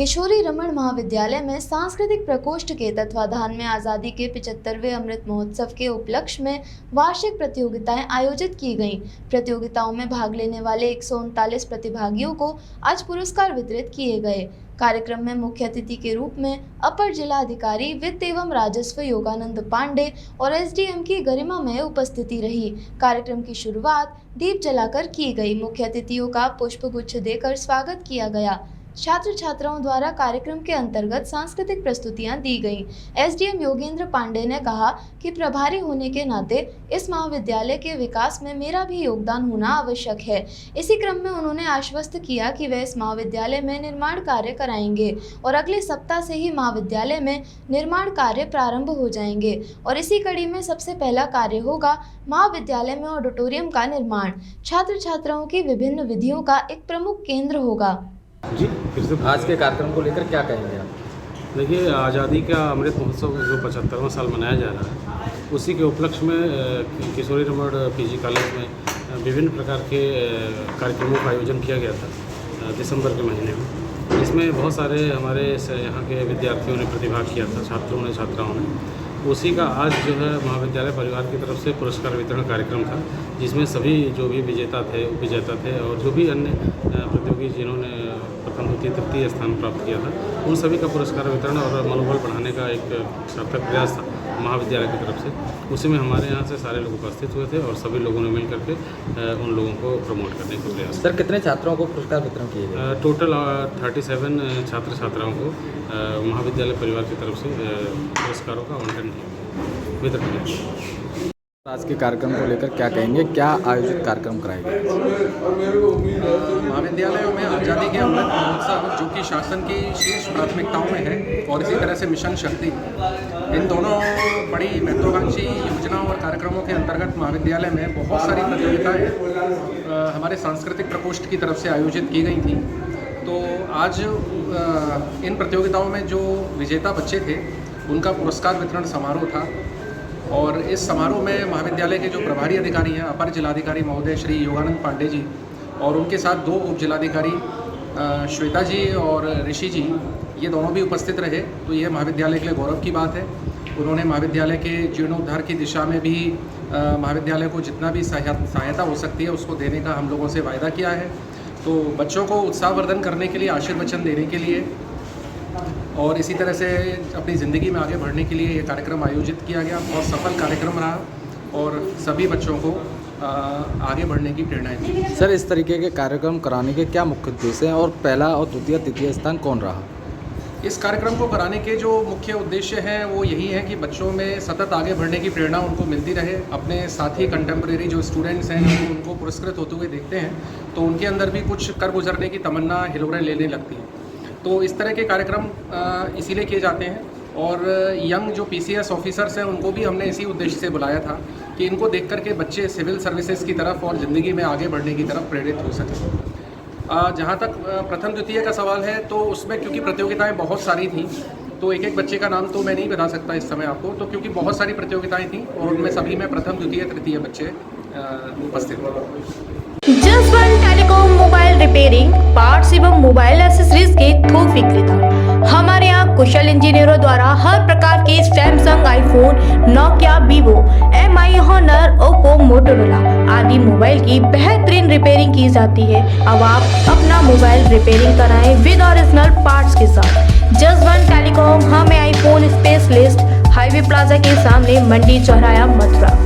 किशोरी रमन महाविद्यालय में सांस्कृतिक प्रकोष्ठ के तत्वाधान में आज़ादी के 75वें अमृत महोत्सव के उपलक्ष्य में वार्षिक प्रतियोगिताएं आयोजित की गईं। प्रतियोगिताओं में भाग लेने वाले 139 प्रतिभागियों को आज पुरस्कार वितरित किए गए। कार्यक्रम में मुख्य अतिथि के रूप में अपर जिला अधिकारी वित्त एवं राजस्व योगानंद पांडे और एसडीएम की गरिमामय उपस्थिति रही। कार्यक्रम की शुरुआत दीप जलाकर की गई। मुख्य अतिथियों का पुष्पगुच्छ देकर स्वागत किया गया। छात्र छात्राओं द्वारा कार्यक्रम के अंतर्गत सांस्कृतिक प्रस्तुतियां दी गईं। एसडीएम योगेंद्र पांडे ने कहा कि प्रभारी होने के नाते इस महाविद्यालय के विकास में मेरा भी योगदान होना आवश्यक है। इसी क्रम में उन्होंने आश्वस्त किया कि वे इस महाविद्यालय में निर्माण कार्य कराएंगे और अगले सप्ताह से ही महाविद्यालय में निर्माण कार्य प्रारंभ हो जाएंगे और इसी कड़ी में सबसे पहला कार्य होगा महाविद्यालय में ऑडिटोरियम का निर्माण। छात्र छात्राओं की विभिन्न विधियों का एक प्रमुख केंद्र होगा। जी, फिर से आज के कार्यक्रम को लेकर क्या कहेंगे आप? देखिए, आज़ादी का अमृत महोत्सव जो 75वां साल मनाया जा रहा है, उसी के उपलक्ष्य में किशोरी रमन पीजी कॉलेज में विभिन्न प्रकार के कार्यक्रमों का आयोजन किया गया था दिसंबर के महीने में। इसमें बहुत सारे हमारे यहाँ के विद्यार्थियों ने प्रतिभाग किया था, छात्रों ने, छात्राओं ने। उसी का आज जो है महाविद्यालय परिवार की तरफ से पुरस्कार वितरण कार्यक्रम था, जिसमें सभी जो भी विजेता थे, उपविजेता थे और जो भी अन्य प्रतियोगी जिन्होंने प्रथम, द्वितीय, तृतीय स्थान प्राप्त किया था, उन सभी का पुरस्कार वितरण और मनोबल बढ़ाने का एक सार्थक प्रयास था महाविद्यालय की तरफ से। उसी में हमारे यहाँ से सारे लोग उपस्थित हुए थे और सभी लोगों ने मिल करके उन लोगों को प्रमोट करने का प्रयास। सर, कितने छात्रों को पुरस्कार वितरण किए गए? टोटल 37 छात्र छात्राओं को महाविद्यालय परिवार की तरफ से पुरस्कारों का आवंटन वितरण किया। आज के कार्यक्रम को लेकर क्या कहेंगे? क्या आयोजित कार्यक्रम कराए गए? महाविद्यालयों में आज़ादी के अमृत महोत्सव, जो कि शासन की शीर्ष प्राथमिकताओं में है, और इसी तरह से मिशन शक्ति, इन दोनों बड़ी महत्वाकांक्षी योजनाओं और कार्यक्रमों के अंतर्गत महाविद्यालय में बहुत सारी प्रतियोगिताएं हमारे सांस्कृतिक प्रकोष्ठ की तरफ से आयोजित की गई थी। तो आज इन प्रतियोगिताओं में जो विजेता बच्चे थे, उनका पुरस्कार वितरण समारोह था। और इस समारोह में महाविद्यालय के जो प्रभारी अधिकारी हैं, अपर जिलाधिकारी महोदय श्री योगानंद पांडे जी, और उनके साथ 2 उप जिलाधिकारी श्वेता जी और ऋषि जी, ये दोनों भी उपस्थित रहे। तो ये महाविद्यालय के लिए गौरव की बात है। उन्होंने महाविद्यालय के जीर्णोद्धार की दिशा में भी महाविद्यालय को जितना भी सहायता हो सकती है उसको देने का हम लोगों से वायदा किया है। तो बच्चों को उत्साहवर्धन करने के लिए, आशीर्वचन देने के लिए और इसी तरह से अपनी ज़िंदगी में आगे बढ़ने के लिए ये कार्यक्रम आयोजित किया गया। बहुत सफल कार्यक्रम रहा और सभी बच्चों को आगे बढ़ने की प्रेरणा दी। सर, इस तरीके के कार्यक्रम कराने के क्या मुख्य उद्देश्य हैं और पहला और द्वितीय, तृतीय स्थान कौन रहा? इस कार्यक्रम को कराने के जो मुख्य उद्देश्य हैं वो यही है कि बच्चों में सतत आगे बढ़ने की प्रेरणा उनको मिलती रहे। अपने साथी कंटेम्प्रेरी जो स्टूडेंट्स हैं, उनको पुरस्कृत होते हुए देखते हैं तो उनके अंदर भी कुछ कर गुजरने की तमन्ना हिलोरें लेने लगती है। तो इस तरह के कार्यक्रम इसीलिए किए जाते हैं। और यंग जो पीसीएस ऑफिसर्स हैं, उनको भी हमने इसी उद्देश्य से बुलाया था कि इनको देख कर के बच्चे सिविल सर्विसेज की तरफ और ज़िंदगी में आगे बढ़ने की तरफ प्रेरित हो सकें। जहाँ तक प्रथम द्वितीय का सवाल है, तो उसमें क्योंकि प्रतियोगिताएं बहुत सारी थीं, तो एक एक बच्चे का नाम तो मैं नहीं बता सकता इस समय आपको, तो क्योंकि बहुत सारी प्रतियोगिताएं थीं और उनमें सभी में प्रथम, द्वितीय, तृतीय बच्चे उपस्थित थे। Jaswant telecom mobile repairing, parts एवं मोबाइल एक्सेसरीज के थोक विक्रेता। हमारे यहाँ कुशल इंजीनियरों द्वारा हर प्रकार के Samsung, iPhone, Nokia, Vivo, MI, Honor, Oppo, Motorola आदि मोबाइल की बेहतरीन रिपेयरिंग की जाती है। अब आप अपना मोबाइल रिपेयरिंग कराएं विद ओरिजिनल पार्ट्स के साथ। जसवंत टेलीकॉम, हमें आईफोन स्पेशलिस्ट, हाईवे प्लाजा के सामने, मंडी चौराया, मथुरा।